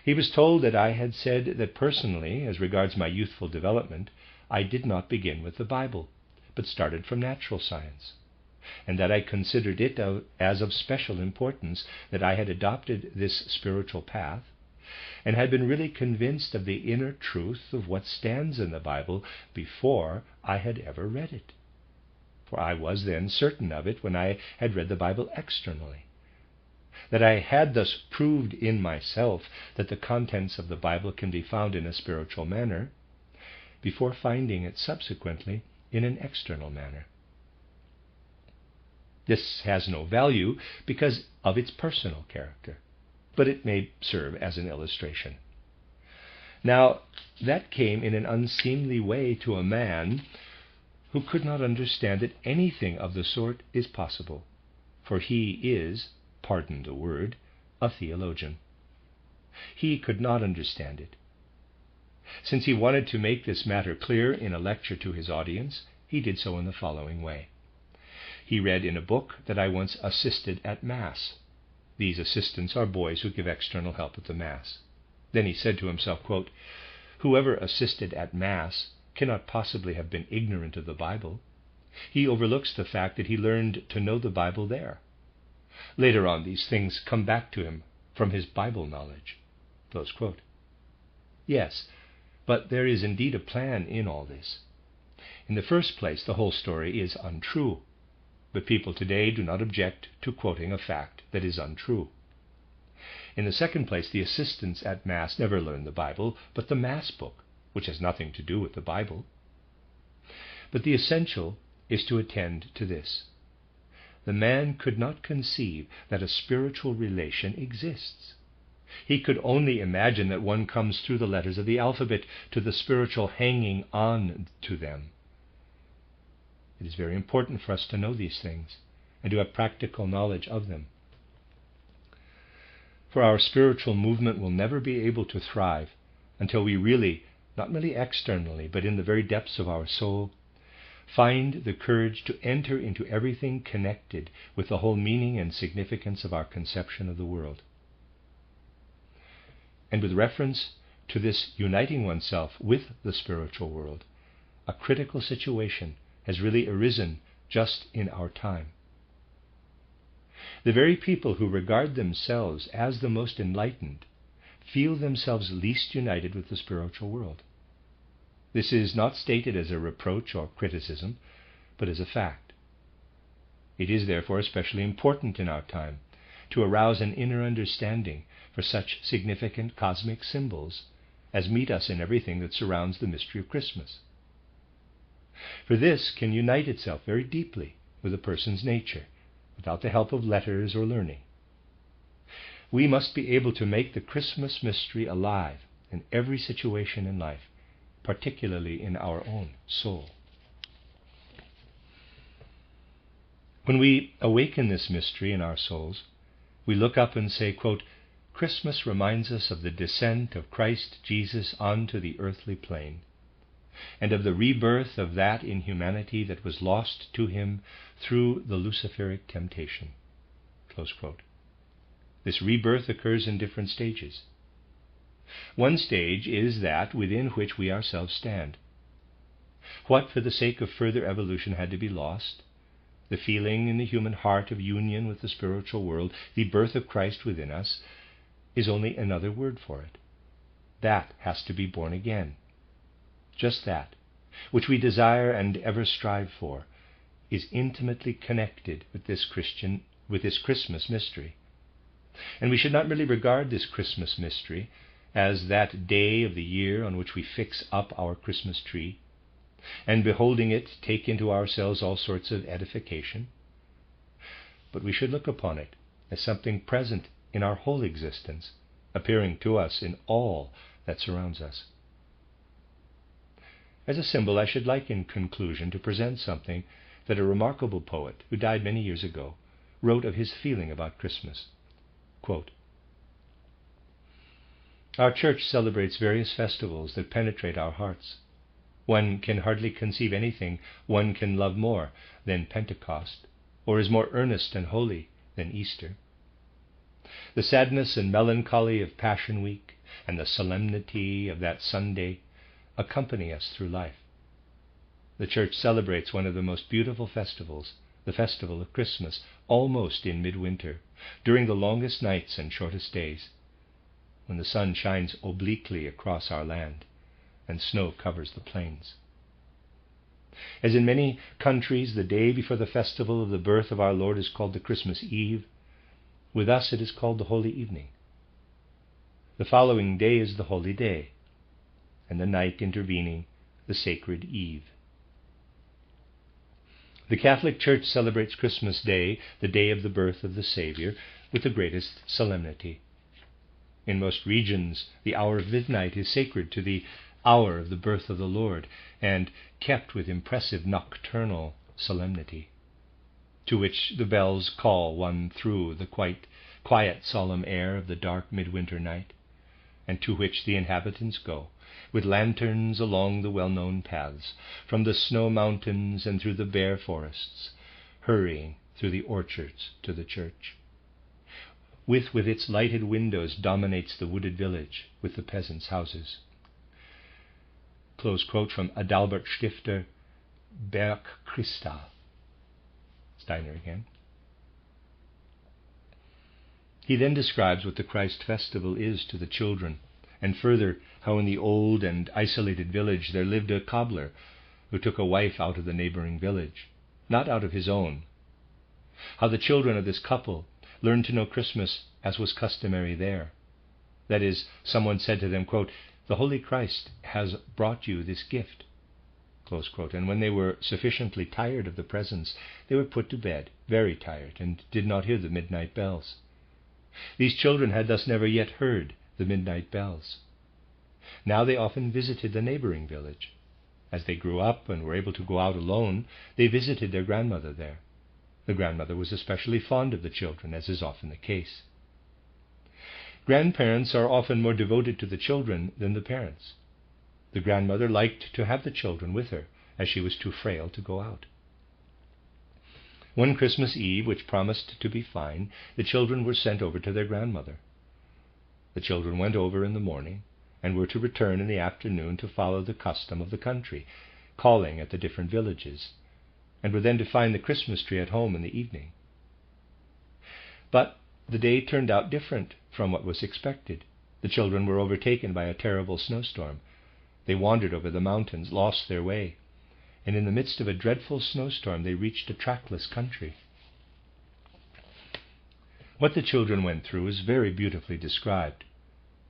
He was told that I had said that personally, as regards my youthful development, I did not begin with the Bible, but started from natural science, and that I considered it as of special importance that I had adopted this spiritual path, and had been really convinced of the inner truth of what stands in the Bible before I had ever read it. For I was then certain of it when I had read the Bible externally. That I had thus proved in myself that the contents of the Bible can be found in a spiritual manner, before finding it subsequently in an external manner. This has no value because of its personal character, but it may serve as an illustration. Now, that came in an unseemly way to a man who could not understand that anything of the sort is possible, for he is, pardon the word, a theologian. He could not understand it. Since he wanted to make this matter clear in a lecture to his audience, he did so in the following way. He read in a book that I once assisted at Mass. These assistants are boys who give external help at the Mass. Then he said to himself, quote, "Whoever assisted at Mass cannot possibly have been ignorant of the Bible. He overlooks the fact that he learned to know the Bible there. Later on, these things come back to him from his Bible knowledge." Close quote. Yes, but there is indeed a plan in all this. In the first place, the whole story is untrue, but people today do not object to quoting a fact that is untrue. In the second place, the assistants at Mass never learn the Bible, but the Mass book, which has nothing to do with the Bible. But the essential is to attend to this. The man could not conceive that a spiritual relation exists. He could only imagine that one comes through the letters of the alphabet to the spiritual hanging on to them. It is very important for us to know these things and to have practical knowledge of them. For our spiritual movement will never be able to thrive until we really, not merely externally, but in the very depths of our soul, find the courage to enter into everything connected with the whole meaning and significance of our conception of the world. And with reference to this uniting oneself with the spiritual world, a critical situation has really arisen just in our time. The very people who regard themselves as the most enlightened feel themselves least united with the spiritual world. This is not stated as a reproach or criticism, but as a fact. It is therefore especially important in our time to arouse an inner understanding for such significant cosmic symbols as meet us in everything that surrounds the mystery of Christmas. For this can unite itself very deeply with a person's nature, without the help of letters or learning. We must be able to make the Christmas mystery alive in every situation in life, particularly in our own soul. When we awaken this mystery in our souls, we look up and say, quote, "Christmas reminds us of the descent of Christ Jesus onto the earthly plane, and of the rebirth of that in humanity that was lost to him through the Luciferic temptation." Close quote. This rebirth occurs in different stages. One stage is that within which we ourselves stand. What, for the sake of further evolution, had to be lost, the feeling in the human heart of union with the spiritual world, the birth of Christ within us, is only another word for it. That has to be born again. Just that, which we desire and ever strive for, is intimately connected with this Christmas mystery. And we should not really regard this Christmas mystery as that day of the year on which we fix up our Christmas tree, and beholding it take into ourselves all sorts of edification. But we should look upon it as something present in our whole existence, appearing to us in all that surrounds us. As a symbol, I should like in conclusion to present something that a remarkable poet, who died many years ago, wrote of his feeling about Christmas. Quote, "Our church celebrates various festivals that penetrate our hearts. One can hardly conceive anything one can love more than Pentecost, or is more earnest and holy than Easter. The sadness and melancholy of Passion Week and the solemnity of that Sunday accompany us through life. The church celebrates one of the most beautiful festivals, the festival of Christmas, almost in midwinter, during the longest nights and shortest days, when the sun shines obliquely across our land and snow covers the plains. As in many countries the day before the festival of the birth of our Lord is called the Christmas Eve, with us it is called the Holy Evening. The following day is the Holy Day, and the night intervening the Sacred Eve. The Catholic Church celebrates Christmas Day, the day of the birth of the Savior, with the greatest solemnity. In most regions, the hour of midnight is sacred to the hour of the birth of the Lord, and kept with impressive nocturnal solemnity, to which the bells call one through the quiet, solemn air of the dark midwinter night, and to which the inhabitants go, with lanterns along the well-known paths, from the snow mountains and through the bare forests, hurrying through the orchards to the church. With its lighted windows dominates the wooded village with the peasants' houses." Close quote from Adalbert Stifter, Bergkristall. Steiner again. He then describes what the Christ festival is to the children, and further, how in the old and isolated village there lived a cobbler who took a wife out of the neighboring village, not out of his own. How the children of this couple learned to know Christmas as was customary there. That is, someone said to them, quote, "The Holy Christ has brought you this gift." Close quote. And when they were sufficiently tired of the presents, they were put to bed, very tired, and did not hear the midnight bells. These children had thus never yet heard the midnight bells. Now they often visited the neighboring village. As they grew up and were able to go out alone, they visited their grandmother there. The grandmother was especially fond of the children, as is often the case. Grandparents are often more devoted to the children than the parents. The grandmother liked to have the children with her, as she was too frail to go out. One Christmas Eve, which promised to be fine, the children were sent over to their grandmother. The children went over in the morning, and were to return in the afternoon to follow the custom of the country, calling at the different villages, and were then to find the Christmas tree at home in the evening. But the day turned out different from what was expected. The children were overtaken by a terrible snowstorm. They wandered over the mountains, lost their way, and in the midst of a dreadful snowstorm they reached a trackless country. What the children went through is very beautifully described,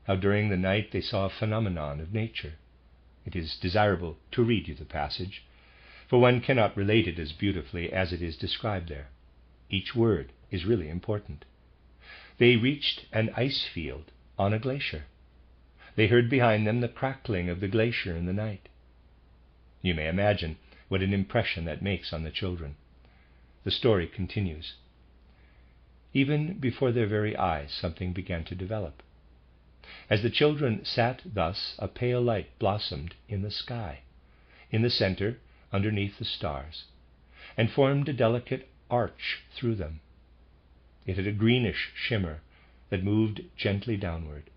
how during the night they saw a phenomenon of nature. It is desirable to read you the passage, for one cannot relate it as beautifully as it is described there. Each word is really important. They reached an ice field on a glacier. They heard behind them the crackling of the glacier in the night. You may imagine what an impression that makes on the children. The story continues. Even before their very eyes, something began to develop. As the children sat thus, a pale light blossomed in the sky, in the center, underneath the stars, and formed a delicate arch through them. It had a greenish shimmer that moved gently downward.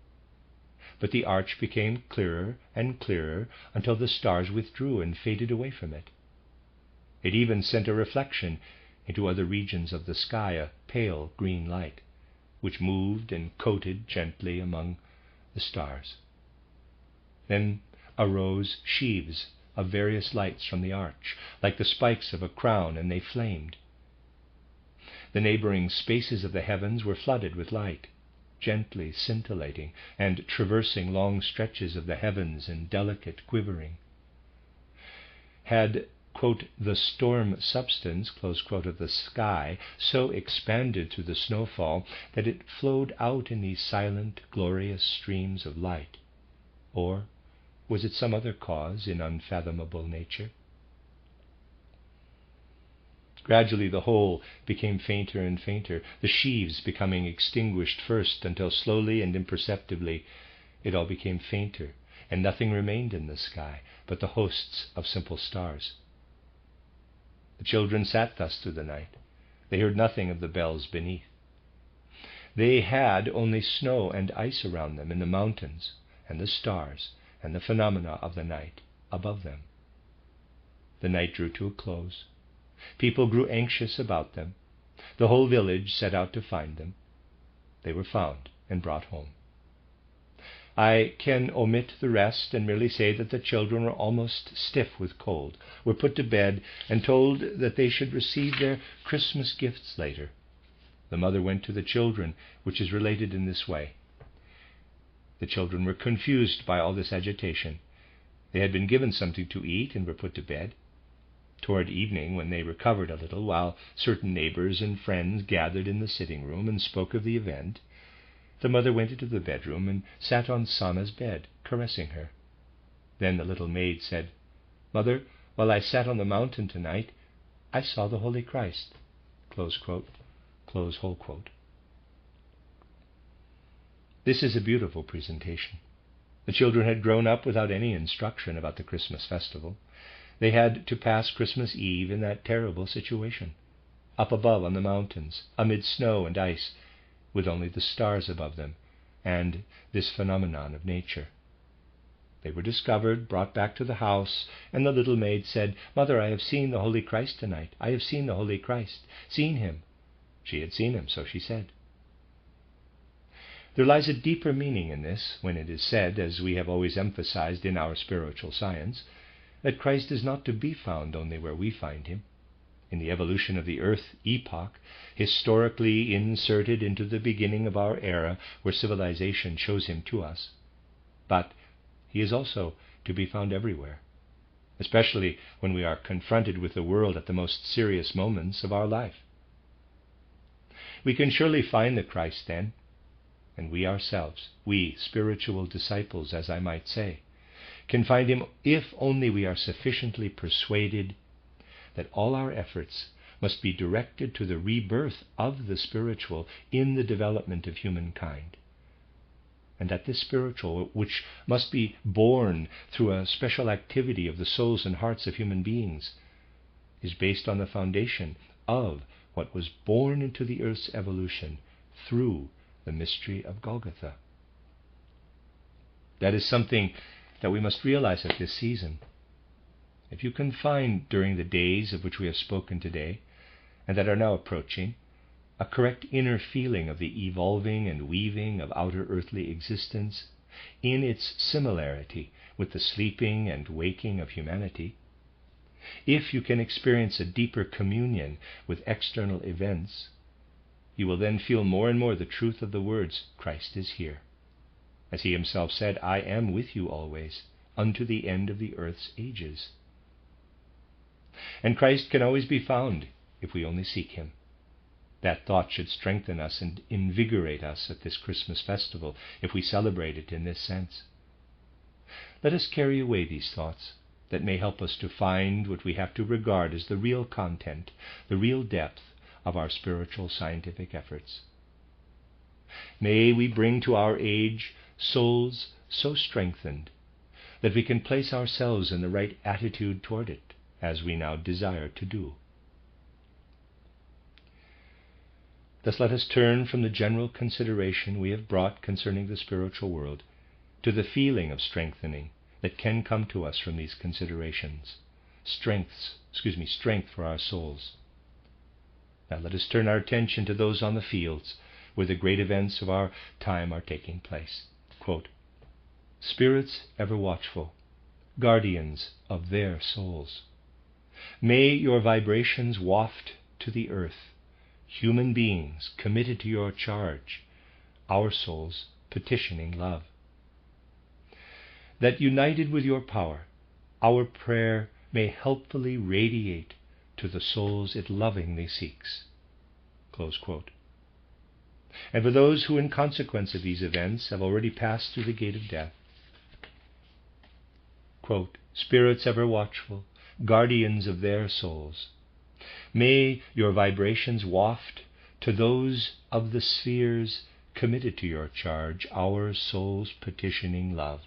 But the arch became clearer and clearer until the stars withdrew and faded away from it. It even sent a reflection into other regions of the sky, a pale green light, which moved and coated gently among the stars. Then arose sheaves of various lights from the arch, like the spikes of a crown, and they flamed. The neighboring spaces of the heavens were flooded with light, gently scintillating and traversing long stretches of the heavens in delicate quivering. Had, quote, the storm substance, close quote, of the sky so expanded through the snowfall that it flowed out in these silent, glorious streams of light? Or was it some other cause in unfathomable nature? Gradually the whole became fainter and fainter, the sheaves becoming extinguished first, until slowly and imperceptibly it all became fainter, and nothing remained in the sky but the hosts of simple stars. The children sat thus through the night. They heard nothing of the bells beneath. They had only snow and ice around them in the mountains, and the stars, and the phenomena of the night above them. The night drew to a close. People grew anxious about them. The whole village set out to find them. They were found and brought home. I can omit the rest and merely say that the children were almost stiff with cold, were put to bed, and told that they should receive their Christmas gifts later. The mother went to the children, which is related in this way. The children were confused by all this agitation. They had been given something to eat and were put to bed. Toward evening, when they recovered a little, while certain neighbors and friends gathered in the sitting room and spoke of the event, the mother went into the bedroom and sat on Sanna's bed, caressing her. Then the little maid said, "Mother, while I sat on the mountain tonight, I saw the Holy Christ." Close quote, close whole quote. This is a beautiful presentation. The children had grown up without any instruction about the Christmas festival. They had to pass Christmas Eve in that terrible situation, up above on the mountains, amid snow and ice, with only the stars above them, and this phenomenon of nature. They were discovered, brought back to the house, and the little maid said, "Mother, I have seen the Holy Christ tonight. I have seen the Holy Christ. Seen him." She had seen him, so she said. There lies a deeper meaning in this, when it is said, as we have always emphasized in our spiritual science, that Christ is not to be found only where we find him, in the evolution of the earth epoch, historically inserted into the beginning of our era where civilization shows him to us, but he is also to be found everywhere, especially when we are confronted with the world at the most serious moments of our life. We can surely find the Christ then, and we ourselves, we spiritual disciples, as I might say, can find him if only we are sufficiently persuaded that all our efforts must be directed to the rebirth of the spiritual in the development of humankind, and that this spiritual, which must be born through a special activity of the souls and hearts of human beings, is based on the foundation of what was born into the earth's evolution through the mystery of Golgotha. That is something that we must realize at this season. If you can find during the days of which we have spoken today, and that are now approaching, a correct inner feeling of the evolving and weaving of outer earthly existence in its similarity with the sleeping and waking of humanity, if you can experience a deeper communion with external events, you will then feel more and more the truth of the words, "Christ is here." As he himself said, "I am with you always, unto the end of the earth's ages." And Christ can always be found if we only seek him. That thought should strengthen us and invigorate us at this Christmas festival, if we celebrate it in this sense. let us carry away these thoughts that may help us to find what we have to regard as the real content, the real depth of our spiritual scientific efforts. May we bring to our age souls so strengthened that we can place ourselves in the right attitude toward it, as we now desire to do. Thus let us turn from the general consideration we have brought concerning the spiritual world to the feeling of strengthening that can come to us from these considerations. Strength for our souls. Now let us turn our attention to those on the fields where the great events of our time are taking place. Quote, "Spirits ever watchful, guardians of their souls, may your vibrations waft to the earth human beings committed to your charge, our souls petitioning love. That united with your power, our prayer may helpfully radiate to the souls it lovingly seeks." Close quote. And for those who in consequence of these events have already passed through the gate of death, quote, "Spirits ever watchful, guardians of their souls, may your vibrations waft to those of the spheres committed to your charge, our souls petitioning love.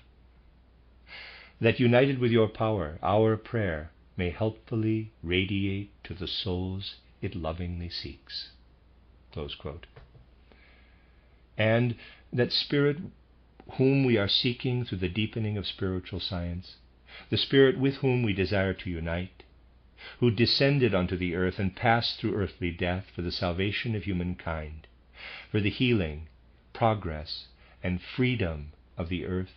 That united with your power, our prayer may helpfully radiate to the souls it lovingly seeks." Close quote. And that Spirit whom we are seeking through the deepening of spiritual science, the Spirit with whom we desire to unite, who descended onto the earth and passed through earthly death for the salvation of humankind, for the healing, progress, and freedom of the earth,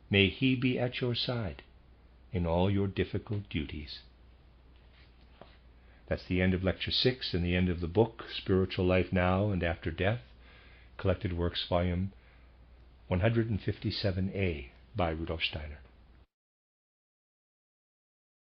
may he be at your side in all your difficult duties. That's the end of Lecture 6 and the end of the book, Spiritual Life Now and After Death, Collected Works, Volume 157A by Rudolf Steiner.